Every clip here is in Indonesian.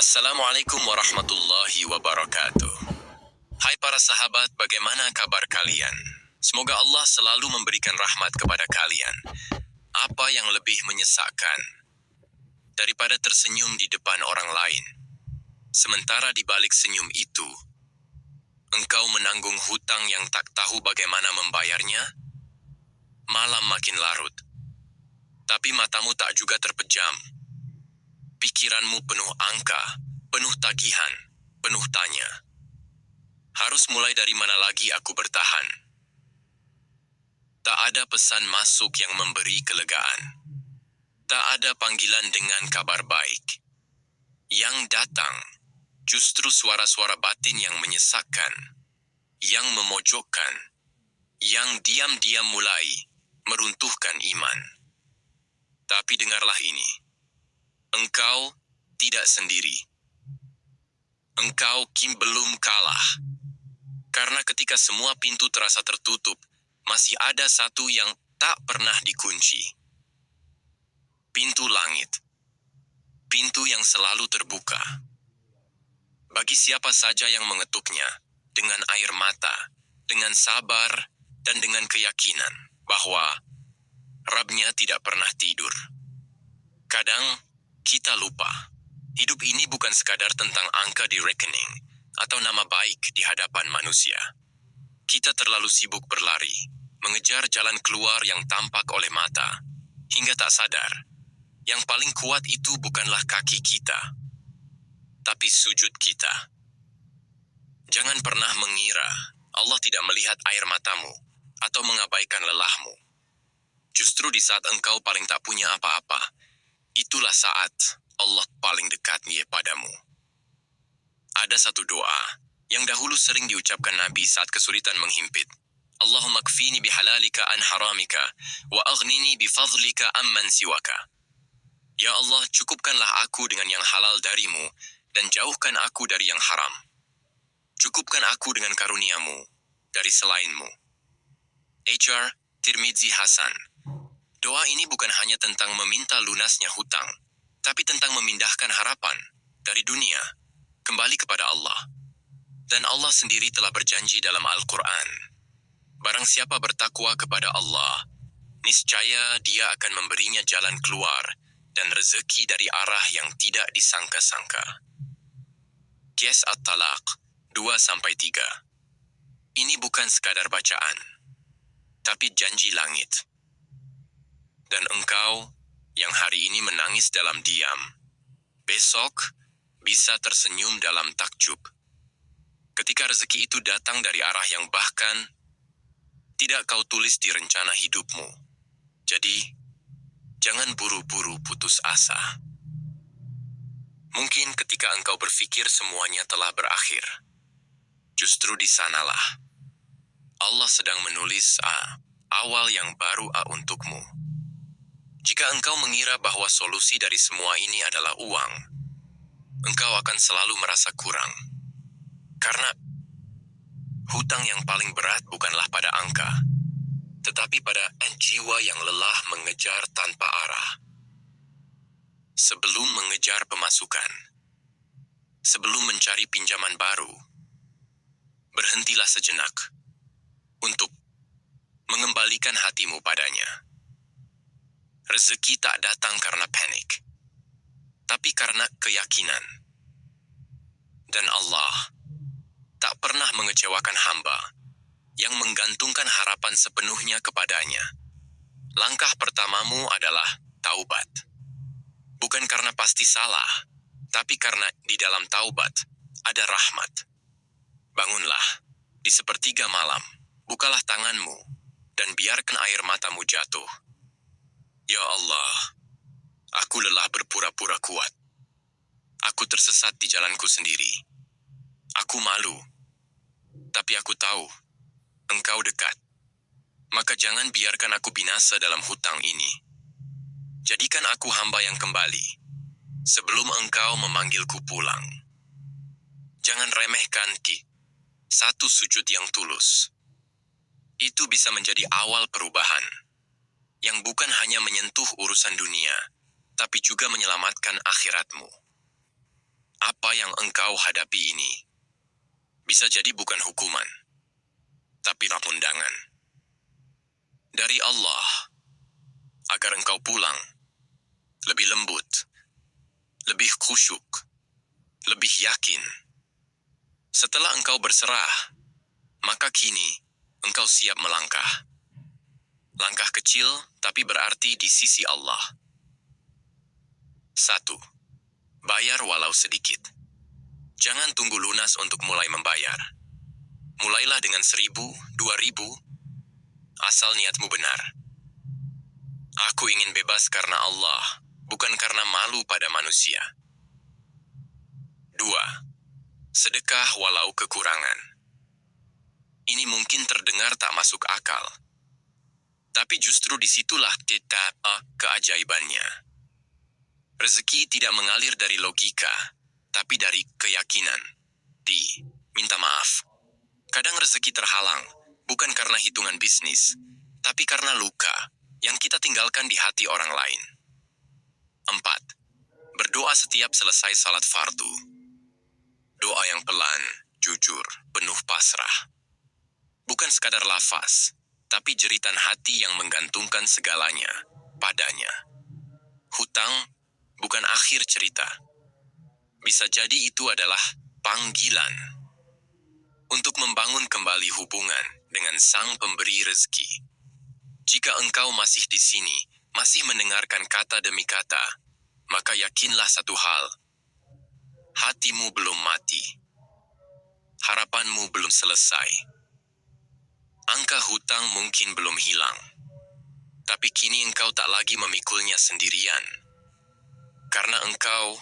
Assalamualaikum warahmatullahi wabarakatuh. Hai para sahabat, bagaimana kabar kalian? Semoga Allah selalu memberikan rahmat kepada kalian. Apa yang lebih menyesakkan daripada tersenyum di depan orang lain? Sementara di balik senyum itu, engkau menanggung hutang yang tak tahu bagaimana membayarnya? Malam makin larut, tapi matamu tak juga terpejam. Pikiranmu penuh angka, penuh tagihan, penuh tanya. Harus mulai dari mana lagi aku bertahan? Tak ada pesan masuk yang memberi kelegaan. Tak ada panggilan dengan kabar baik. Yang datang, justru suara-suara batin yang menyesakkan, yang memojokkan, yang diam-diam mulai meruntuhkan iman. Tapi dengarlah ini. Engkau tidak sendiri. Engkau belum kalah. Karena ketika semua pintu terasa tertutup, masih ada satu yang tak pernah dikunci. Pintu langit. Pintu yang selalu terbuka. Bagi siapa saja yang mengetuknya, dengan air mata, dengan sabar, dan dengan keyakinan bahwa Rabb-Nya tidak pernah tidur. Kadang, kita lupa. Hidup ini bukan sekadar tentang angka di rekening atau nama baik di hadapan manusia. Kita terlalu sibuk berlari, mengejar jalan keluar yang tampak oleh mata, hingga tak sadar. Yang paling kuat itu bukanlah kaki kita, tapi sujud kita. Jangan pernah mengira Allah tidak melihat air matamu atau mengabaikan lelahmu. Justru di saat engkau paling tak punya apa-apa, itulah saat Allah paling dekat padamu. Ada satu doa yang dahulu sering diucapkan Nabi saat kesulitan menghimpit. Allahumma kfini bihalalika an haramika, wa aghnini bifadlika amman siwaka. Ya Allah, cukupkanlah aku dengan yang halal darimu, dan jauhkan aku dari yang haram. Cukupkan aku dengan karuniamu, dari selainmu. HR Tirmidzi Hasan. Doa ini bukan hanya tentang meminta lunasnya hutang, tapi tentang memindahkan harapan dari dunia kembali kepada Allah. Dan Allah sendiri telah berjanji dalam Al-Quran. Barang siapa bertakwa kepada Allah, niscaya Dia akan memberinya jalan keluar dan rezeki dari arah yang tidak disangka-sangka. Qiyas At-Talaq 2-3. Ini bukan sekadar bacaan, tapi janji langit. Dan engkau yang hari ini menangis dalam diam, besok bisa tersenyum dalam takjub. Ketika rezeki itu datang dari arah yang bahkan tidak kau tulis di rencana hidupmu. Jadi, jangan buru-buru putus asa. Mungkin ketika engkau berpikir semuanya telah berakhir, justru di sanalah Allah sedang menulis awal yang baru untukmu. Jika engkau mengira bahwa solusi dari semua ini adalah uang, engkau akan selalu merasa kurang. Karena hutang yang paling berat bukanlah pada angka, tetapi pada jiwa yang lelah mengejar tanpa arah. Sebelum mengejar pemasukan, sebelum mencari pinjaman baru, berhentilah sejenak untuk mengembalikan hatimu padanya. Rezeki tak datang karena panik, tapi karena keyakinan. Dan Allah tak pernah mengecewakan hamba yang menggantungkan harapan sepenuhnya kepadanya. Langkah pertamamu adalah taubat. Bukan karena pasti salah, tapi karena di dalam taubat ada rahmat. Bangunlah di sepertiga malam, bukalah tanganmu, dan biarkan air matamu jatuh. Ya Allah, aku lelah berpura-pura kuat. Aku tersesat di jalanku sendiri. Aku malu, tapi aku tahu Engkau dekat. Maka jangan biarkan aku binasa dalam hutang ini. Jadikan aku hamba yang kembali, sebelum Engkau memanggilku pulang. Jangan remehkan satu sujud yang tulus. Itu bisa menjadi awal perubahan, yang bukan hanya menyentuh urusan dunia, tapi juga menyelamatkan akhiratmu. Apa yang engkau hadapi ini bisa jadi bukan hukuman, tapi undangan dari Allah agar engkau pulang lebih lembut, lebih khusyuk, lebih yakin. Setelah engkau berserah, maka kini engkau siap melangkah. Langkah kecil tapi berarti di sisi Allah. 1. Bayar walau sedikit. Jangan tunggu lunas untuk mulai membayar. Mulailah dengan 1.000, 2.000, asal niatmu benar. Aku ingin bebas karena Allah, bukan karena malu pada manusia. 2. Sedekah walau kekurangan. Ini mungkin terdengar tak masuk akal. Tapi justru disitulah keajaibannya. Rezeki tidak mengalir dari logika, tapi dari keyakinan. Minta maaf. Kadang rezeki terhalang, bukan karena hitungan bisnis, tapi karena luka yang kita tinggalkan di hati orang lain. 4. Berdoa setiap selesai salat fardu. Doa yang pelan, jujur, penuh pasrah. Bukan sekadar lafaz, tapi jeritan hati yang menggantungkan segalanya padanya. Hutang bukan akhir cerita. Bisa jadi itu adalah panggilan untuk membangun kembali hubungan dengan Sang Pemberi rezeki. Jika engkau masih di sini, masih mendengarkan kata demi kata, maka yakinlah satu hal. Hatimu belum mati. Harapanmu belum selesai. Angka hutang mungkin belum hilang, tapi kini engkau tak lagi memikulnya sendirian. Karena engkau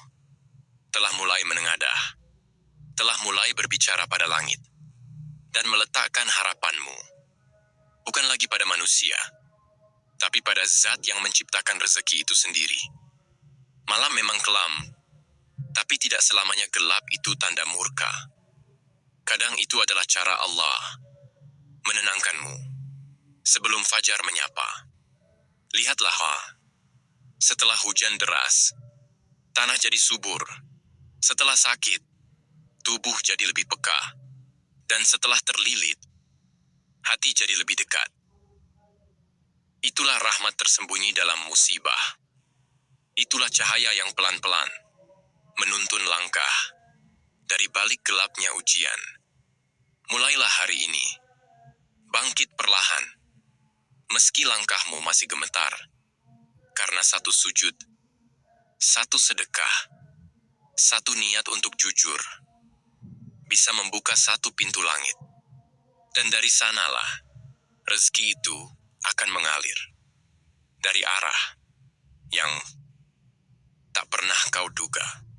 telah mulai menengadah, telah mulai berbicara pada langit, dan meletakkan harapanmu, bukan lagi pada manusia, tapi pada Zat yang menciptakan rezeki itu sendiri. Malam memang kelam, tapi tidak selamanya gelap itu tanda murka. Kadang itu adalah cara Allah menenangkanmu sebelum fajar menyapa. Lihatlah, setelah hujan deras, tanah jadi subur. Setelah sakit, tubuh jadi lebih peka. Dan setelah terlilit, hati jadi lebih dekat. Itulah rahmat tersembunyi dalam musibah. Itulah cahaya yang pelan-pelan menuntun langkah dari balik gelapnya ujian. Mulailah hari ini. Bangkit perlahan, meski langkahmu masih gemetar, karena satu sujud, satu sedekah, satu niat untuk jujur, bisa membuka satu pintu langit. Dan dari sanalah, rezeki itu akan mengalir dari arah yang tak pernah kau duga.